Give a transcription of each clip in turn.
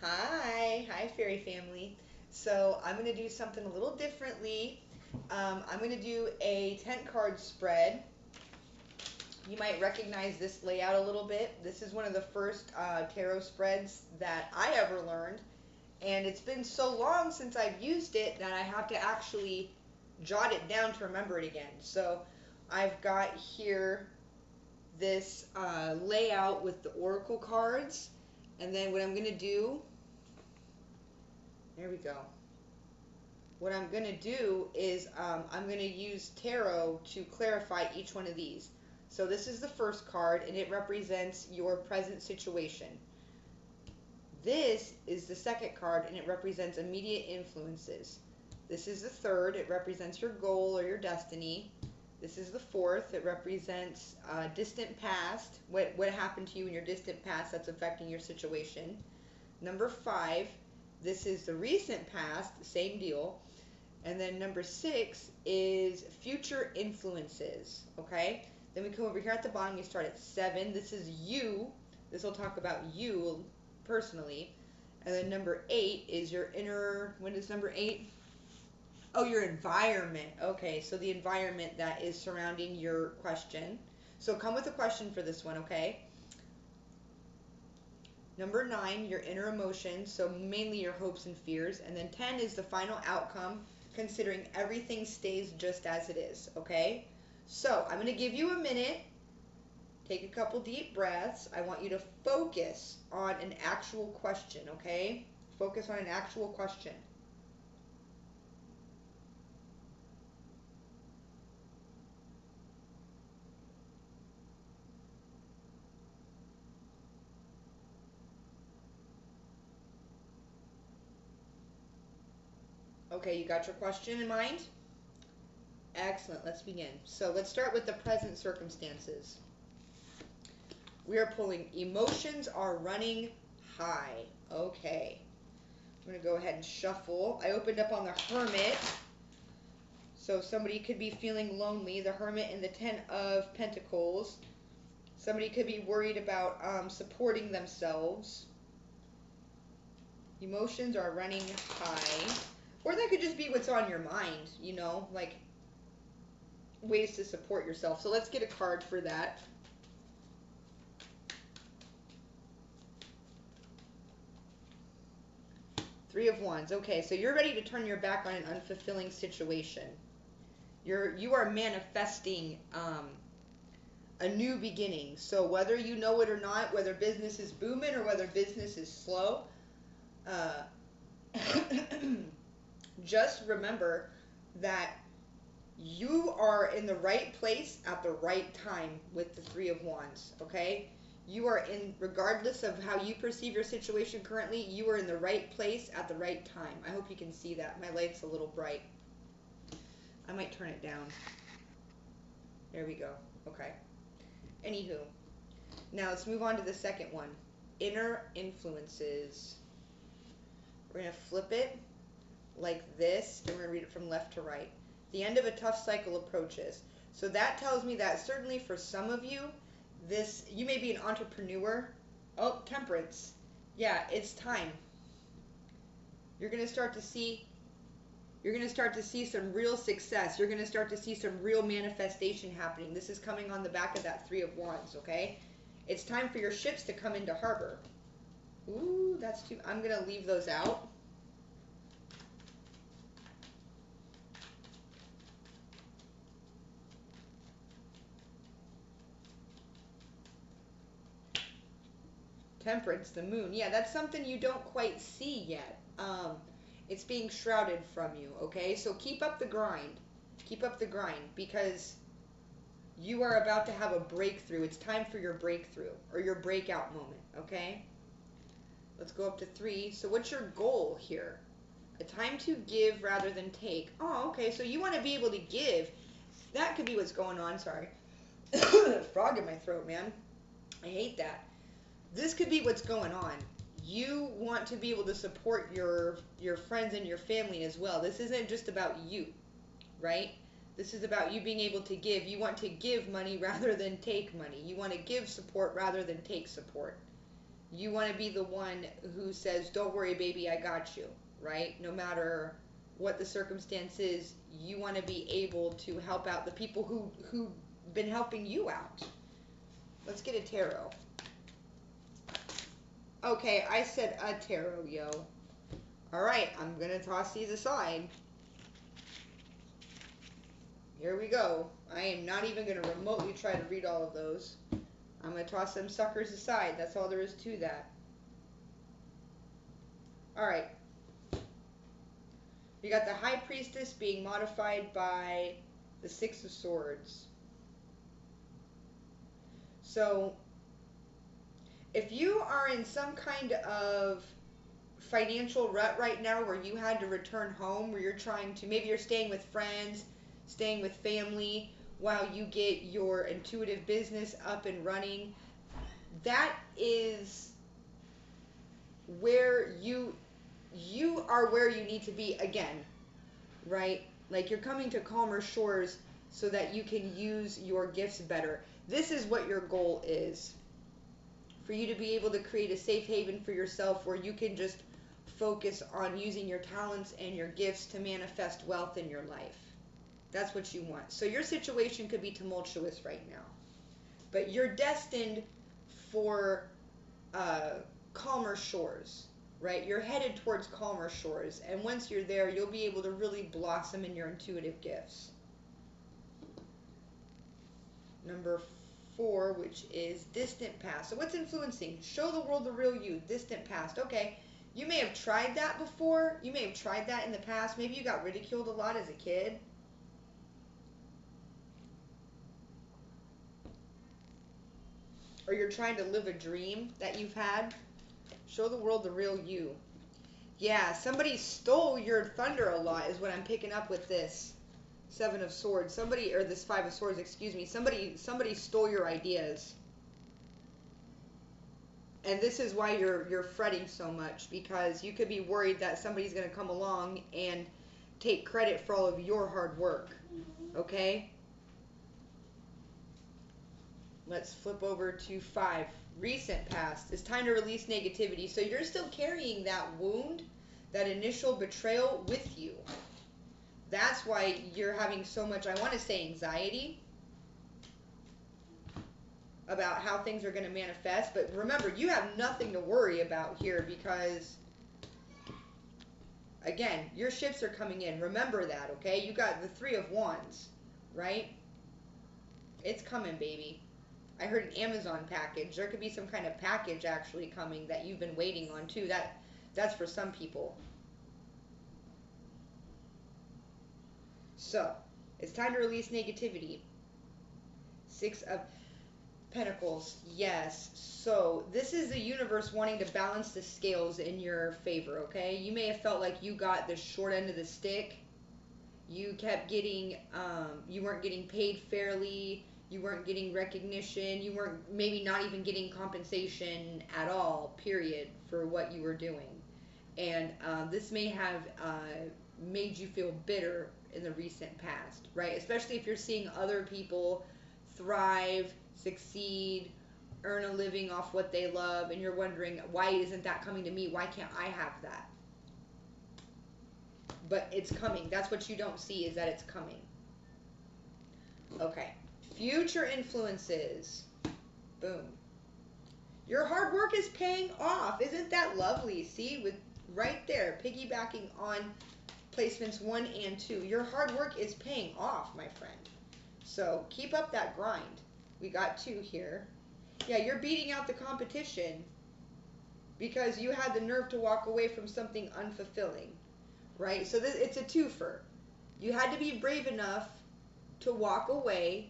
Hi, fairy family. So I'm going to do something a little differently. I'm going to do a 10 card spread. You might recognize this layout a little bit. This is one of the first tarot spreads that I ever learned. And it's been so long since I've used it that I have to actually jot it down to remember it again. So I've got here this layout with the oracle cards. And then what I'm going to do, there we go. What I'm going to do is I'm going to use tarot to clarify each one of these. So this is the first card, and it represents your present situation. This is the second card, and it represents immediate influences. This is the third, it represents your goal or your destiny. This is the fourth, it represents distant past, what happened to you in your distant past that's affecting your situation. Number five, this is the recent past, same deal. And then number six is future influences, okay? Then we come over here at the bottom, we start at seven. This is you. This will talk about you personally. And then number eight is your inner, what is number eight? Oh, your environment. Okay, so the environment that is surrounding your question. So come with a question for this one, okay? Number nine, your inner emotions, so mainly your hopes and fears. And then 10 is the final outcome, considering everything stays just as it is, okay? So I'm going to give you a minute. Take a couple deep breaths. I want you to focus on an actual question, okay? Focus on an actual question. Okay, you got your question in mind? Excellent, let's begin. So let's start with the present circumstances. We are pulling emotions are running high. Okay. I'm going to go ahead and shuffle. I opened up on the Hermit. So somebody could be feeling lonely. The Hermit and the Ten of Pentacles. Somebody could be worried about supporting themselves. Emotions are running high. Or that could just be what's on your mind, you know, like ways to support yourself. So let's get a card for that. Three of Wands. Okay, so you're ready to turn your back on an unfulfilling situation. You are manifesting a new beginning. So whether you know it or not, whether business is booming or whether business is slow, just remember that you are in the right place at the right time with the Three of Wands, okay? You are in, regardless of how you perceive your situation currently, you are in the right place at the right time. I hope you can see that. My light's a little bright. I might turn it down. There we go. Okay. Anywho, now let's move on to the second one. Inner influences. We're going to flip it like this, and we're going to read it from left to right. The end of a tough cycle approaches. So that tells me that certainly for some of you, you may be an entrepreneur. Oh, Temperance. Yeah, it's time. You're going to start to see some real success. You're going to start to see some real manifestation happening. This is coming on the back of that Three of Wands, okay? It's time for your ships to come into harbor. Ooh, that's too... I'm going to leave those out. Temperance, the moon. Yeah, that's something you don't quite see yet. It's being shrouded from you, okay? So keep up the grind. Keep up the grind because you are about to have a breakthrough. It's time for your breakthrough or your breakout moment, okay? Let's go up to 3. So what's your goal here? A time to give rather than take. Oh, okay. So you want to be able to give. That could be what's going on. Sorry. Frog in my throat, man. I hate that. This could be what's going on. You want to be able to support your friends and your family as well. This isn't just about you, right? This is about you being able to give. You want to give money rather than take money. You want to give support rather than take support. You want to be the one who says, don't worry, baby, I got you, right? No matter what the circumstance is, you want to be able to help out the people who've been helping you out. Let's get a tarot. Okay, I said a tarot, yo. Alright, I'm going to toss these aside. Here we go. I am not even going to remotely try to read all of those. I'm going to toss them suckers aside. That's all there is to that. Alright. You got the High Priestess being modified by the Six of Swords. So, if you are in some kind of financial rut right now where you had to return home, where you're trying to, maybe you're staying with friends, staying with family, while you get your intuitive business up and running, that is where you are where you need to be again, right? Like you're coming to calmer shores so that you can use your gifts better. This is what your goal is. For you to be able to create a safe haven for yourself where you can just focus on using your talents and your gifts to manifest wealth in your life. That's what you want. So your situation could be tumultuous right now, but you're destined for calmer shores, right? You're headed towards calmer shores, and once you're there, you'll be able to really blossom in your intuitive gifts. Number 4, which is distant past. So what's influencing? Show the world the real you. Distant past. Okay, you may have tried that before. You may have tried that in the past. Maybe you got ridiculed a lot as a kid. Or you're trying to live a dream that you've had. Show the world the real you. Yeah, somebody stole your thunder a lot is what I'm picking up with this Seven of Swords. Somebody, or this Five of Swords, excuse me. Somebody stole your ideas. And this is why you're fretting so much, because you could be worried that somebody's going to come along and take credit for all of your hard work. Okay? Let's flip over to 5. Recent past. It's time to release negativity. So you're still carrying that wound, that initial betrayal with you. That's why you're having so much, I want to say, anxiety about how things are going to manifest. But remember, you have nothing to worry about here because, again, your ships are coming in. Remember that, okay? You got the 3 of Wands, right? It's coming, baby. I heard an Amazon package. There could be some kind of package actually coming that you've been waiting on too. That's for some people. So, it's time to release negativity. 6 of Pentacles. Yes. So, this is the universe wanting to balance the scales in your favor, okay? You may have felt like you got the short end of the stick. You kept getting, you weren't getting paid fairly. You weren't getting recognition. You weren't maybe not even getting compensation at all, period, for what you were doing. And this may have made you feel bitter in the recent past, right? Especially if you're seeing other people thrive, succeed, earn a living off what they love, and you're wondering, why isn't that coming to me? Why can't I have that? But it's coming. That's what you don't see, is that it's coming. Okay. Future influences. Boom. Your hard work is paying off. Isn't that lovely? See, with right there, piggybacking on placements 1 and 2. Your hard work is paying off, my friend. So keep up that grind. We got 2 here. Yeah, you're beating out the competition because you had the nerve to walk away from something unfulfilling, right? So it's a twofer. You had to be brave enough to walk away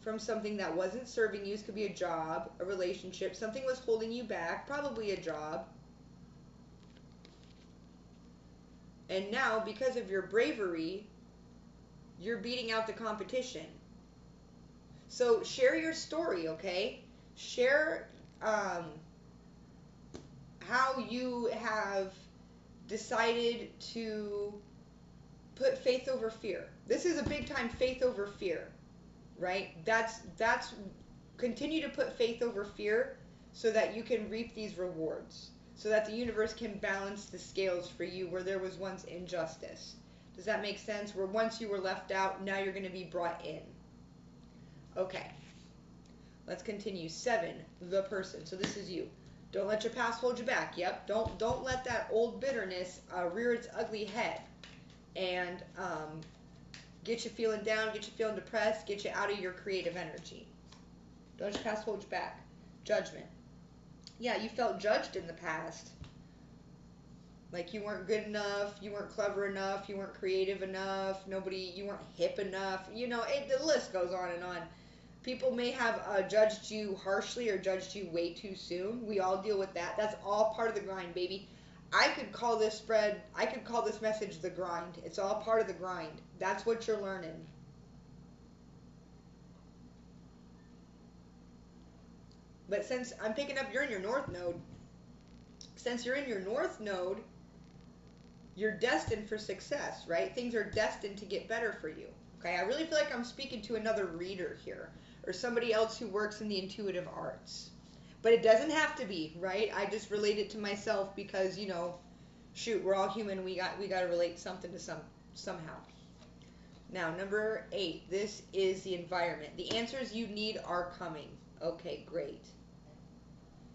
from something that wasn't serving you. This could be a job, a relationship, something was holding you back, probably a job. And now, because of your bravery, you're beating out the competition. So share your story, okay? Share how you have decided to put faith over fear. This is a big time faith over fear. Right? That's continue to put faith over fear so that you can reap these rewards, so that the universe can balance the scales for you where there was once injustice. Does that make sense? Where once you were left out, now you're going to be brought in. Okay, let's continue. 7, the person. So this is you. Don't let your past hold you back. Yep. Don't let that old bitterness rear its ugly head and get you feeling down, get you feeling depressed, get you out of your creative energy. Don't let your past hold you back. Judgment. Yeah, you felt judged in the past. Like you weren't good enough, you weren't clever enough, you weren't creative enough, you weren't hip enough. You know, the list goes on and on. People may have judged you harshly or judged you way too soon. We all deal with that. That's all part of the grind, baby. I could call this message the grind. It's all part of the grind. That's what you're learning. But since I'm picking up you're in your north node, since you're in your north node, you're destined for success, right? Things are destined to get better for you. Okay, I really feel like I'm speaking to another reader here, or somebody else who works in the intuitive arts. But it doesn't have to be, right? I just relate it to myself because, you know, shoot, we're all human. We got to relate something to somehow. Now, number 8, this is the environment. The answers you need are coming. Okay, great.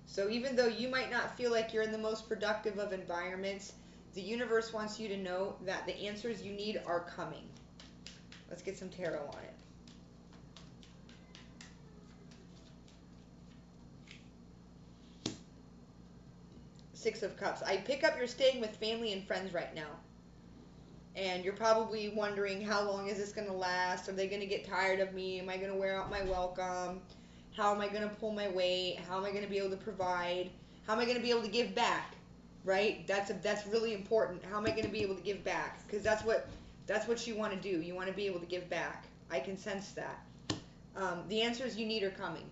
So even though you might not feel like you're in the most productive of environments, the universe wants you to know that the answers you need are coming. Let's get some tarot on it. 6 of Cups. I pick up you're staying with family and friends right now. And you're probably wondering, how long is this going to last? Are they going to get tired of me? Am I going to wear out my welcome? How am I going to pull my weight? How am I going to be able to provide? How am I going to be able to give back? Right? That's really important. How am I going to be able to give back? Because that's what you want to do. You want to be able to give back. I can sense that. The answers you need are coming.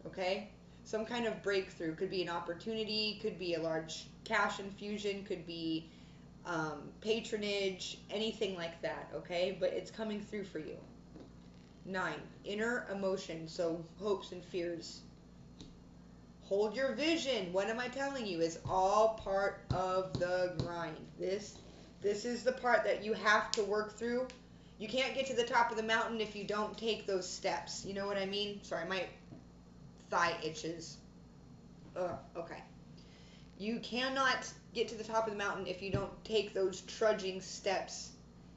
Okay? Some kind of breakthrough. Could be an opportunity. Could be a large cash infusion. Could be patronage. Anything like that. Okay? But it's coming through for you. 9. Inner emotion. So hopes and fears. Hold your vision. What am I telling you? Is all part of the grind. This is the part that you have to work through. You can't get to the top of the mountain if you don't take those steps. You know what I mean? Sorry, my thigh itches. Okay. You cannot get to the top of the mountain if you don't take those trudging steps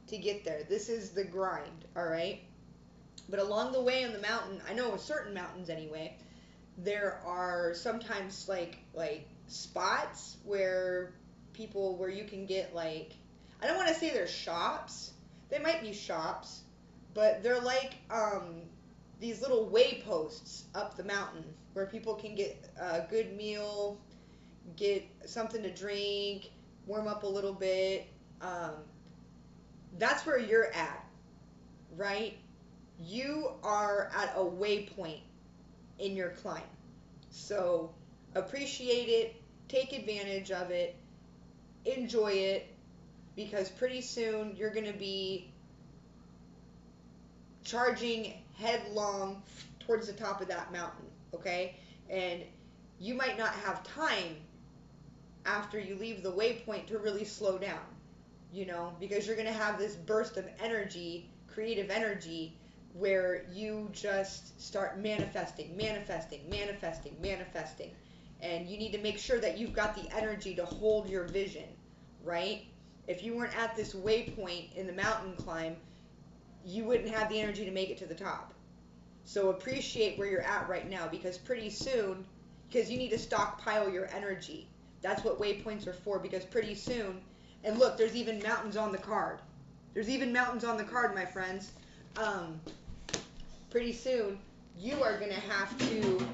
to get there. This is the grind, all right? But along the way on the mountain, I know with certain mountains anyway, there are sometimes like spots where you can get like, I don't want to say they're shops. They might be shops, but they're like these little wayposts up the mountain where people can get a good meal, get something to drink, warm up a little bit. That's where you're at, right? You are at a waypoint in your climb. So appreciate it, take advantage of it, enjoy it, because pretty soon you're going to be charging headlong towards the top of that mountain, okay? And you might not have time after you leave the waypoint to really slow down, you know, because you're going to have this burst of energy, creative energy, where you just start manifesting. And you need to make sure that you've got the energy to hold your vision, right? If you weren't at this waypoint in the mountain climb, you wouldn't have the energy to make it to the top. So appreciate where you're at right now, because pretty soon, because you need to stockpile your energy. That's what waypoints are for, because pretty soon, and look, there's even mountains on the card. There's even mountains on the card, my friends. Pretty soon, you are going to have to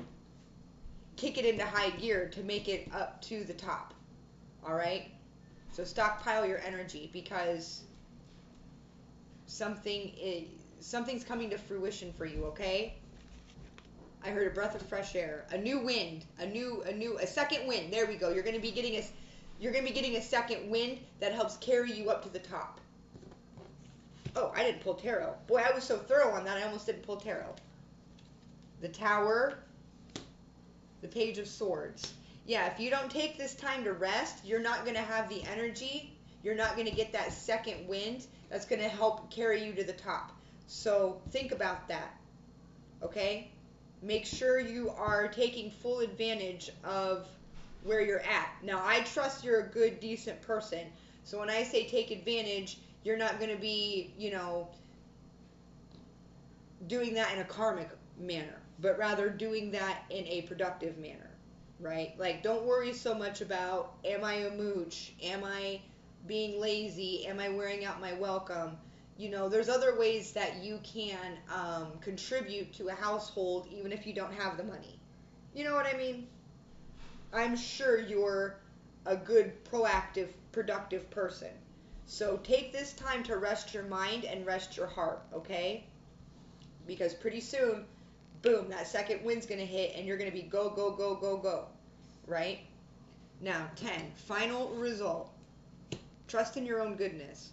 kick it into high gear to make it up to the top. All right? So stockpile your energy, because something's coming to fruition for you, okay? I heard a breath of fresh air, a new wind, a second wind. There we go. You're going to be getting a second wind that helps carry you up to the top. Oh, I didn't pull tarot. Boy, I was so thorough on that, I almost didn't pull tarot. The Tower, The Page of Swords. Yeah, if you don't take this time to rest, you're not going to have the energy. You're not going to get that second wind that's going to help carry you to the top. So think about that, okay? Make sure you are taking full advantage of where you're at. Now, I trust you're a good, decent person. So when I say take advantage, you're not going to be, doing that in a karmic manner, but rather doing that in a productive manner, right? Like, don't worry so much about, am I a mooch? Am I being lazy? Am I wearing out my welcome? There's other ways that you can contribute to a household even if you don't have the money. You know what I mean? I'm sure you're a good, proactive, productive person. So take this time to rest your mind and rest your heart, okay? Because pretty soon, boom, that second wind's going to hit and you're going to be go, go, go, go, go, right? Now, 10, final result. Trust in your own goodness.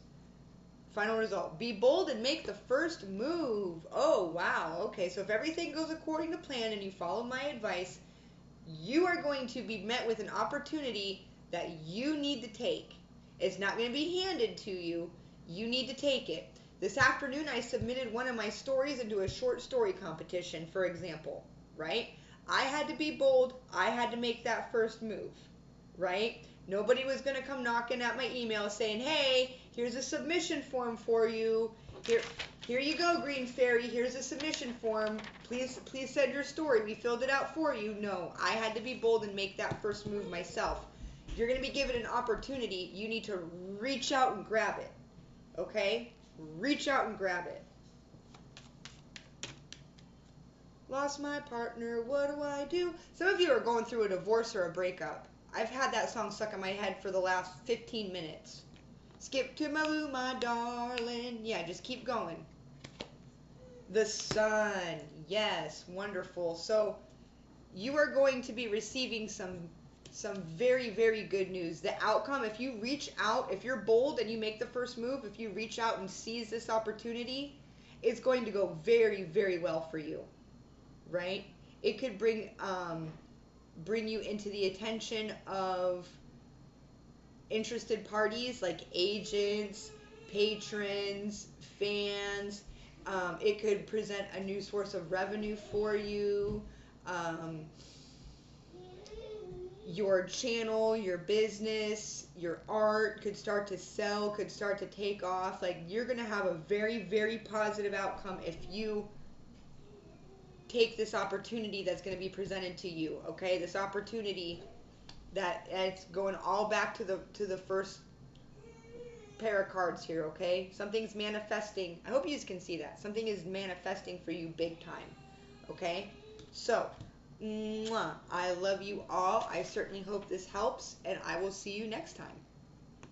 Final result. Be bold and make the first move. Oh, wow. Okay, so if everything goes according to plan and you follow my advice, you are going to be met with an opportunity that you need to take. It's not going to be handed to you. You need to take it. This afternoon, I submitted one of my stories into a short story competition, for example, right? I had to be bold. I had to make that first move, right? Nobody was going to come knocking at my email saying, hey, here's a submission form for you. Here you go, Green Fairy. Here's a submission form. Please send your story. We filled it out for you. No, I had to be bold and make that first move myself. If you're going to be given an opportunity, you need to reach out and grab it, okay? Reach out and grab it. Lost my partner, what do I do? Some of you are going through a divorce or a breakup. I've had that song stuck in my head for the last 15 minutes. Skip to my loo, my darling. Yeah, just keep going. The sun. Yes, wonderful. So you are going to be receiving some very, very good news. The outcome, if you reach out, if you're bold and you make the first move, if you reach out and seize this opportunity, it's going to go very, very well for you, right? It could bring you into the attention of interested parties like agents, patrons, fans. It could present a new source of revenue for you. Your channel, your business, your art could start to sell, could start to take off. Like, you're going to have a very, very positive outcome if you take this opportunity that's going to be presented to you, okay? This opportunity that it's going all back to the first pair of cards here, okay? Something's manifesting. I hope you can see that. Something is manifesting for you big time, okay? So, I love you all. I certainly hope this helps, and I will see you next time.